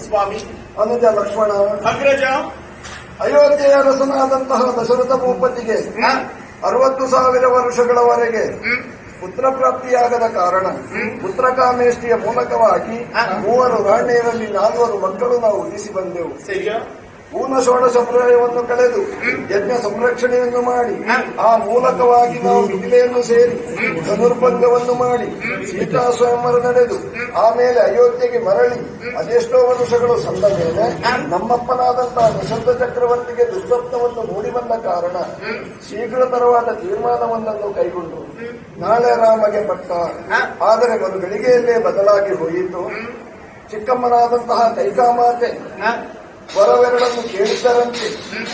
ಸ್ವಾಮಿ ಅನುಜ ಲಕ್ಷ್ಮಣ ಅಗ್ರಜ ಅಯೋಧ್ಯೆಯ ರಸನಾದಂತಹ ದಶರಥ ಭೂಪತಿಗೆ 60,000 ವರ್ಷಗಳವರೆಗೆ ಪುತ್ರ ಪ್ರಾಪ್ತಿಯಾಗದ ಕಾರಣ ಪುತ್ರಕಾಮೇಷ್ಟಿಯ ಮೂಲಕವಾಗಿ 3 ರಾಣಿಯರಲ್ಲಿ 4 ಮಕ್ಕಳು ನಾವು ಉಳಿಸಿ ಬಂದೆವು. ಪೂರ್ಣ ಷೋಡಶ ಪ್ರಳಯವನ್ನು ಕಳೆದು ಯಜ್ಞ ಸಂರಕ್ಷಣೆಯನ್ನು ಮಾಡಿ ಆ ಮೂಲಕವಾಗಿ ನಾವು ಮಿಥಿಲೆಯನ್ನು ಸೇರಿ ಧನುರ್ಭಂಗವನ್ನು ಮಾಡಿ ಸೀತಾ ಸ್ವಯಂವರ ನಡೆದು ಆಮೇಲೆ ಅಯೋಧ್ಯೆಗೆ ಮರಳಿ ಅದೆಷ್ಟೋ ವರ್ಷಗಳು ಸಂದ ಮೇಲೆ ನಮ್ಮಪ್ಪನಾದಂತಹ ದಶರಥ ಚಕ್ರವರ್ತಿಗೆ ದುಸ್ವಪ್ನವನ್ನು ಮೂಡಿ ಬಂದ ಕಾರಣ ಶೀಘ್ರತರವಾದ ತೀರ್ಮಾನವನ್ನು ಕೈಗೊಂಡು ನಾಳೆ ರಾಮಗೆ ಪಟ್ಟ. ಆದರೆ ಒಂದು ಗಳಿಗೆಯಲ್ಲೇ ಬದಲಾಗಿ ಹೋಯಿತು. ಚಿಕ್ಕಮ್ಮನಾದಂತಹ ಕೈಕಾಮಾತೆ ವರವೆರಡನ್ನು ಕೇಳಿದ್ದರಂತೆ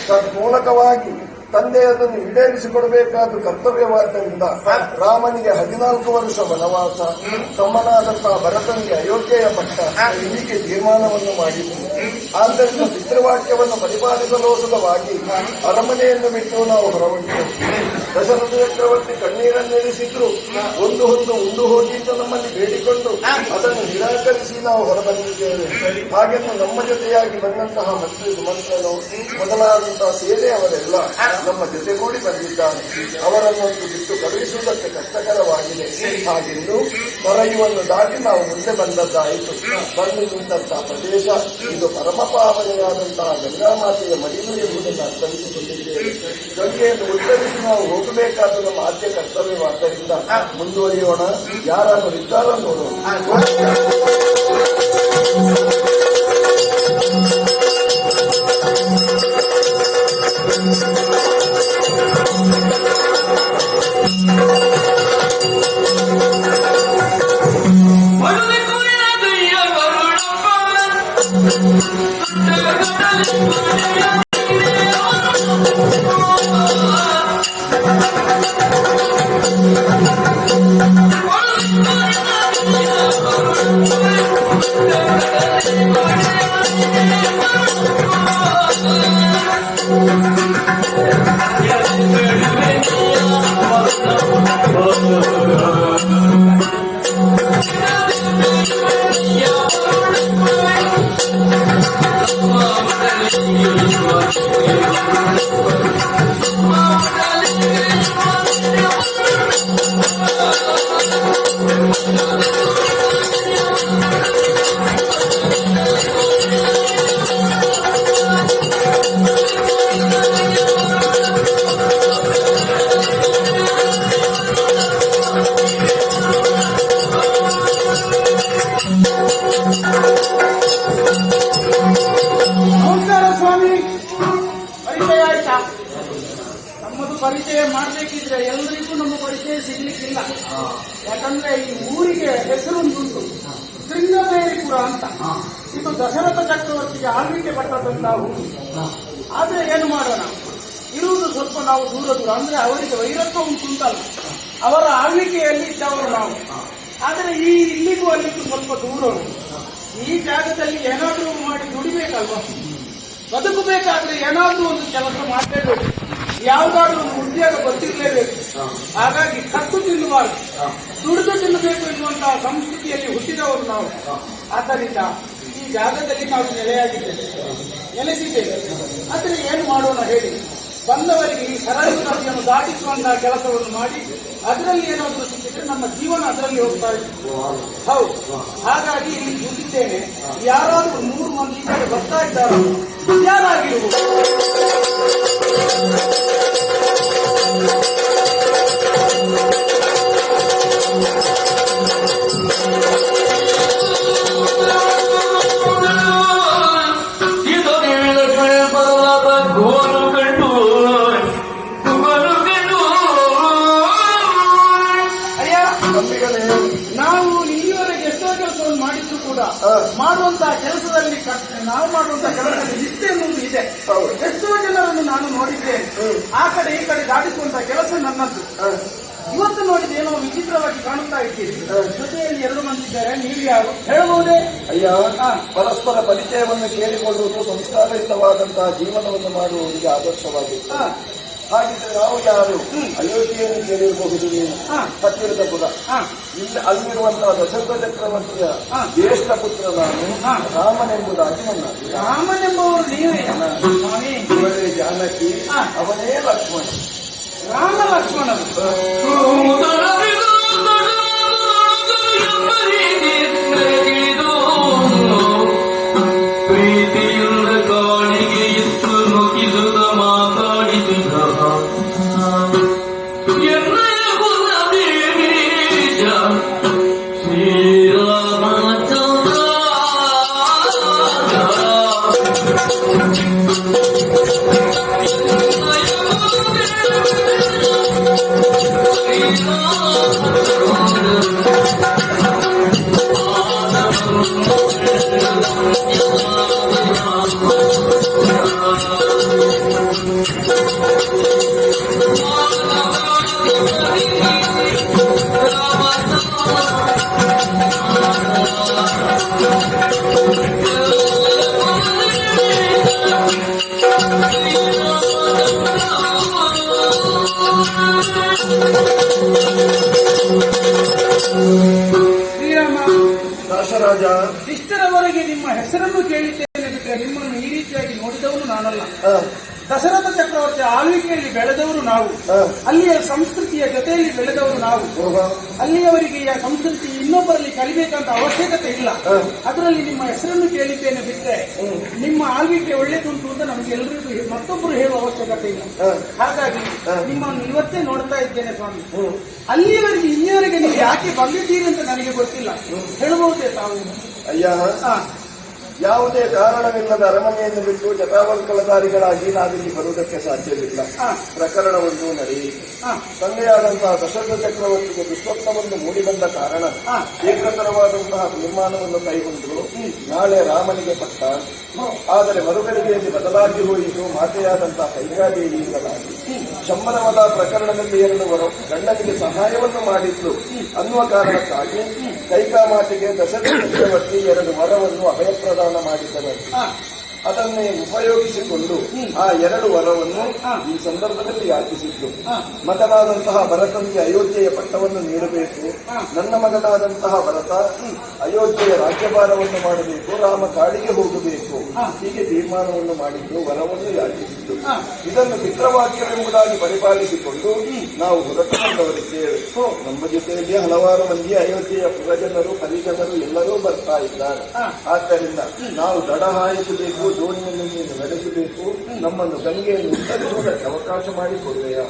ತನ್ಮೂಲಕವಾಗಿ ತಂದೆ ಅದನ್ನು ಈಡೇರಿಸಿಕೊಡಬೇಕಾದ ಕರ್ತವ್ಯವಾದ್ದರಿಂದ ರಾಮನಿಗೆ 14 ವರ್ಷ ವನವಾಸ, ತಮ್ಮನಾದಂತಹ ಭರತನಿಗೆ ಅಯೋಧ್ಯೆಯ ಪಟ್ಟ ಹೀಗೆ ತೀರ್ಮಾನವನ್ನು ಮಾಡಿದರು. ಆದ್ದರಿಂದ ಪಿತೃವಾಕ್ಯವನ್ನು ಪರಿಪಾಲಿಸಲೋಸುಗವಾಗಿ ಅರಮನೆಯನ್ನು ಬಿಟ್ಟು ನಾವು ಹೊರಹೊಂಟೆವು. ದಶರಥ ಚಕ್ರವರ್ತಿ ಕಣ್ಣೀರನ್ನಿರಿಸಿದ್ರು. ಒಂದು ಹೊತ್ತು ಉಂಡು ಹೋಗಿದ್ದು ನಮ್ಮಲ್ಲಿ ಬೇಡಿಕೊಂಡು ಅದನ್ನು ನಿರಾಕರಿಸಿ ನಾವು ಹೊರಬಂದಿದ್ದೇವೆ. ಹಾಗೆಂದು ನಮ್ಮ ಜೊತೆಯಾಗಿ ಬಂದಂತಹ ಮಂತ್ರಿ ಸುಮಂತ್ರನು ಮೊದಲಾದಂತಹ ಸೇನೆಯವರೆಲ್ಲ ನಮ್ಮ ಜೊತೆಗೂಡಿ ಬಂದಿದ್ದಾನೆ. ಅವರನ್ನೊಂದು ಬಿಟ್ಟು ಕಳುಹಿಸುವುದಕ್ಕೆ ಕಷ್ಟಕರವಾಗಿದೆ. ಹಾಗೆಂದು ಹೊರಯುವನ್ನು ದಾಟಿ ನಾವು ಮುಂದೆ ಬಂದದ್ದಾಯಿತು. ಬಂದು ನಿಂತಹ ಪ್ರದೇಶ ಇದು ಪರಮ ಪಾವನೆಯಾದಂತಹ ಗಂಗಾಮಾತೆಯ ಮಡಿಲು ಎಂಬುದನ್ನು ಅರ್ಥವಿಸಿಕೊಂಡಿದ್ದೇವೆ. ಗಂಗೆಯನ್ನು ಉತ್ತರಿಸಿ ನಾವು ಹೋಗಬೇಕಾದ ನಮ್ಮ ಆದ್ಯ ಕರ್ತವ್ಯವಾದ್ದರಿಂದ ಮುಂದುವರಿಯೋಣ. ಯಾರನ್ನು ವಿಚಾರ ನೋಡೋಣ. ಪರಿಚಯ ಮಾಡಬೇಕಿದ್ರೆ ಎಲ್ಲರಿಗೂ ನಮ್ಮ ಪರಿಚಯ ಸಿಗ್ಲಿಕ್ಕಿಲ್ಲ. ಯಾಕಂದ್ರೆ ಈ ಊರಿಗೆ ಹೆಸರೊಂದುಂಟು, ಶೃಂಗಬೇರಿಪುರ ಅಂತ. ಇದು ದಶರಥ ಚಕ್ರವರ್ತಿಗೆ ಆಳ್ವಿಕೆ ಪಟ್ಟದಂತ ಊರು. ಆದ್ರೆ ಏನು ಮಾಡೋಣ, ಇರುವುದು ಸ್ವಲ್ಪ ನಾವು ದೂರ ದೂರ, ಅಂದ್ರೆ ಅವರಿಗೆ ವೈರತ್ವ ಉಂಟುಂಟಲ್ಲ, ಅವರ ಆಳ್ವಿಕೆಯಲ್ಲಿ ಇದ್ದವರು ನಾವು. ಆದರೆ ಇಲ್ಲಿಗೂ ಅಲ್ಲಿಗೂ ಸ್ವಲ್ಪ ದೂರ ಉಂಟು. ಈ ಜಾಗದಲ್ಲಿ ಏನಾದರೂ ಮಾಡಿ ದುಡಿಬೇಕಲ್ವಾ, ಬದುಕಬೇಕಾದ್ರೆ ಏನಾದ್ರೂ ಒಂದು ಕೆಲಸ ಮಾಡಲೇಬೇಕು, ಯಾವುದಾದ್ರೂ ಒಂದು ಉದ್ಯೋಗ ಗೊತ್ತಿರಲೇಬೇಕು. ಹಾಗಾಗಿ ಕತ್ತು ತಿನ್ನಬಾರದು, ದುಡಿದು ತಿನ್ನಬೇಕು ಎನ್ನುವಂತಹ ಸಂಸ್ಕೃತಿಯಲ್ಲಿ ಹುಟ್ಟಿದವರು ನಾವು. ಆದ್ದರಿಂದ ಈ ಜಾಗದಲ್ಲಿ ನಾವು ನೆಲೆಸಿದ್ದೇವೆ. ಆದರೆ ಏನು ಮಾಡೋಣ ಹೇಳಿ, ಬಂದವರಿಗೆ ಈ ಸರಳು ನದಿಯನ್ನು ದಾಟಿಸುವಂತಹ ಕೆಲಸವನ್ನು ಮಾಡಿ ಅದರಲ್ಲಿ ಏನಾದರೂ ಸಿಕ್ಕಿದ್ರೆ ನಮ್ಮ ಜೀವನ ಅದರಲ್ಲಿ ಹೋಗ್ತಾ ಇತ್ತು. ಹೌದು, ಹಾಗಾಗಿ ಇಲ್ಲಿ ಕೂತಿದ್ದೇನೆ. ಯಾರಾದ್ರೂ 3 ಮಂದಿ ಈ ಕಡೆ ಬರ್ತಾ ಇದ್ದಾರೆ, ಯಾರಾಗಿರುವುದು? ನಾವು ಇಲ್ಲಿವರೆಗೆ ಎಷ್ಟೋ ಕೆಲಸವನ್ನು ಮಾಡಿದ್ರು ಕೂಡ ಮಾಡುವಂತಹ ಕೆಲಸದಲ್ಲಿ ನಾವು ಮಾಡುವಂತಹ ಕೆಲಸದಲ್ಲಿ ನಿಷ್ಠೆ ಎನ್ನುವುದು ಇದೆ. ಎಷ್ಟೋ ಜನರನ್ನು ನಾನು ನೋಡಿದ್ದೇನೆ, ಆ ಕಡೆ ಈ ಕಡೆ ದಾಟಿಸುವಂತಹ ಕೆಲಸ ನನ್ನದ್ದು. ಇವತ್ತು ನೋಡಿದ ಏನೋ ವಿಚಿತ್ರವಾಗಿ ಕಾಣುತ್ತಾ ಇದ್ದೀರಿ. ಜೊತೆಯಲ್ಲಿ 2 ಮಂದಿ ಇದ್ದಾರೆ, ನೀವು ಯಾರು ಹೇಳಬಹುದೇ? ಅಯ್ಯ, ಪರಸ್ಪರ ಪರಿಚಯವನ್ನು ಕೇಳಿಕೊಳ್ಳುವುದು ಸಂಸ್ಕಾರಯುತವಾದಂತಹ ಜೀವನವನ್ನು ಮಾಡುವವರಿಗೆ ಆದರ್ಶವಾಗಿತ್ತು. ಹಾಗಿದ್ರೆ ನಾವು ಯಾರು? ಅಯೋಧ್ಯೆಯನ್ನು ಕೇಳಿರಬಹುದು ನೀವು, ಹತ್ತಿರದ ಪುರ. ಇಲ್ಲಿ ಅಲ್ಲಿರುವಂತಹ ದಶರಥ ಚಕ್ರವರ್ತಿಯ ಜ್ಯೇಷ್ಠ ಪುತ್ರ ನಾನು, ರಾಮನೆಂಬುದಾಗಿ ನನ್ನ. ರಾಮನೆಂಬುವರು ನೀವೇ? ಇವರೇ ಜಾನಕಿ, ಅವನೇ ಲಕ್ಷ್ಮಣ. ರಾಮ ಲಕ್ಷ್ಮಣರು ಪ್ರೀತಿಯುಳ್ಳ ಕಾಣಿಗೆ ಇತ್ತು ನುಗ್ಗಿಸುತ್ತ ಮಾತಾಡಿದ ಎನ್ನಯ ಕುಲಬೀಜ ಶ್ರೀರಾಮಚಂದ್ರ. ಶ್ರೀರಾಮ ದಾಸರಾಜ, ಇಷ್ಟರವರೆಗೆ ನಿಮ್ಮ ಹೆಸರನ್ನು ಕೇಳಿದ್ದೇನೆ ಬಿಟ್ಟರೆ ನಿಮ್ಮನ್ನು ಈ ರೀತಿಯಾಗಿ ನೋಡಿದವನು ನಾನಲ್ಲ. ದಶರಥ ಚಕ್ರವರ್ತಿ ಆಳ್ವಿಕೆಯಲ್ಲಿ ಬೆಳೆದವರು ನಾವು, ಅಲ್ಲಿಯ ಸಂಸ್ಕೃತಿಯ ಜೊತೆಯಲ್ಲಿ ಬೆಳೆದವರು ನಾವು. ಅಲ್ಲಿಯವರಿಗೆ ಈ ಸಂಸ್ಕೃತಿ ಇನ್ನೊಬ್ಬರಲ್ಲಿ ಕಲಿಬೇಕಂತ ಅವಶ್ಯಕತೆ ಇಲ್ಲ. ಅದರಲ್ಲಿ ನಿಮ್ಮ ಹೆಸರನ್ನು ಕೇಳಿದ್ದೇನೆ ಬಿಟ್ಟರೆ ನಿಮ್ಮ ಆಳ್ವಿಕೆ ಒಳ್ಳೆದುಂಟು ಅಂತ ನಮಗೆಲ್ಲರಿಗೂ ಮತ್ತೊಬ್ಬರು ಹೇಳುವ ಅವಶ್ಯಕತೆ ಇಲ್ಲ. ಹಾಗಾಗಿ ನಿಮ್ಮನ್ನು ಇವತ್ತೇ ನೋಡ್ತಾ ಇದ್ದೇನೆ ಸ್ವಾಮಿ. ಅಲ್ಲಿಯವರೆಗೆ ಇಲ್ಲಿಯವರೆಗೆ ನೀವು ಯಾಕೆ ಬಂದಿದ್ದೀರಿ ಅಂತ ನನಗೆ ಗೊತ್ತಿಲ್ಲ, ಹೇಳಬಹುದೇ ತಾವು? ಅಯ್ಯ, ಯಾವುದೇ ಕಾರಣವಿಲ್ಲದ ಅರಮನೆಯನ್ನು ಬಿಟ್ಟು ಜಟಾವಲ್ಕಲಧಾರಿಗಳಾಗಿ ನಾವಿಲ್ಲಿ ಬರುವುದಕ್ಕೆ ಸಾಧ್ಯವಿಲ್ಲ. ಪ್ರಕರಣವೊಂದು ನಡೆಯಿತು. ತಂದೆಯಾದಂತಹ ದಶರಥ ಚಕ್ರವರ್ತಿಗೆ ದುಸ್ವಪ್ನವನ್ನು ಮೂಡಿಬಂದ ಕಾರಣ ಏಕತರವಾದಂತಹ ತೀರ್ಮಾನವನ್ನು ಕೈಗೊಂಡರು. ನಾಳೆ ರಾಮನಿಗೆ ಪಟ್ಟ. ಆದರೆ ಮರುಗಳಿಗೆಯಲ್ಲಿ ಬದಲಾಗಿ ಹೋಯಿತು. ಮಾತೆಯಾದಂತಹ ಕೈಗಾದೇವಿಯಿಂದಲಾಗಿ ಶಮ್ಮನವದ ಪ್ರಕರಣದಲ್ಲಿ 2 ವರ ಗಂಡನಿಗೆ ಸಹಾಯವನ್ನು ಮಾಡಿದ್ದು ಅನ್ನುವ ಕಾರಣಕ್ಕಾಗಿ ಕೈಕಾಮಾತೆಗೆ ದಶರಥ ಚಕ್ರವರ್ತಿ 2 ವರವನ್ನು ಅಭಯಪ್ರದಾನ ಮಾಡಿದ್ದಾರೆ. ಅದನ್ನೇ ಉಪಯೋಗಿಸಿಕೊಂಡು ಆ 2 ವರವನ್ನು ಈ ಸಂದರ್ಭದಲ್ಲಿ ಯಾಚಿಸಿದ್ದು. ಮಗನಾದಂತಹ ಭರತನಿಗೆ ಅಯೋಧ್ಯೆಯ ಪಟ್ಟವನ್ನು ನೀಡಬೇಕು, ನನ್ನ ಮಗನಾದಂತಹ ಭರತ ಅಯೋಧ್ಯೆಯ ರಾಜ್ಯಭಾರವನ್ನು ಮಾಡಬೇಕು, ರಾಮ ಕಾಡಿಗೆ ಹೋಗಬೇಕು, ಹೀಗೆ ತೀರ್ಮಾನವನ್ನು ಮಾಡಿದ್ದು, ವರವನ್ನು ಯಾಚಿಸಿದ್ದು. ಇದನ್ನು ಮಿತ್ರವಾಕ್ಯವೆಂಬುದಾಗಿ ಪರಿಪಾಲಿಸಿಕೊಂಡು ನಾವು ಹೊರಟು ಬಂದವರಿದ್ದೇವೆ. ನಮ್ಮ ಜೊತೆಯಲ್ಲಿ ಹಲವಾರು ಮಂದಿ ಅಯೋಧ್ಯೆಯ ಪುರಜನರು, ಪರಿಜನರು ಎಲ್ಲರೂ ಬರ್ತಾ ಇದ್ದಾರೆ. ಆದ್ದರಿಂದ ನಾವು ದಡ ಹಾಯಿಸಬೇಕು, ದೋಣಿಯನ್ನು ನೀನು ನಡೆಸಬೇಕು, ನಮ್ಮನ್ನು ಗಂಗೆಯನ್ನು ಉತ್ತರಿಸುವುದಕ್ಕೆ ಅವಕಾಶ ಮಾಡಿಕೊಡುವೆಯಾ?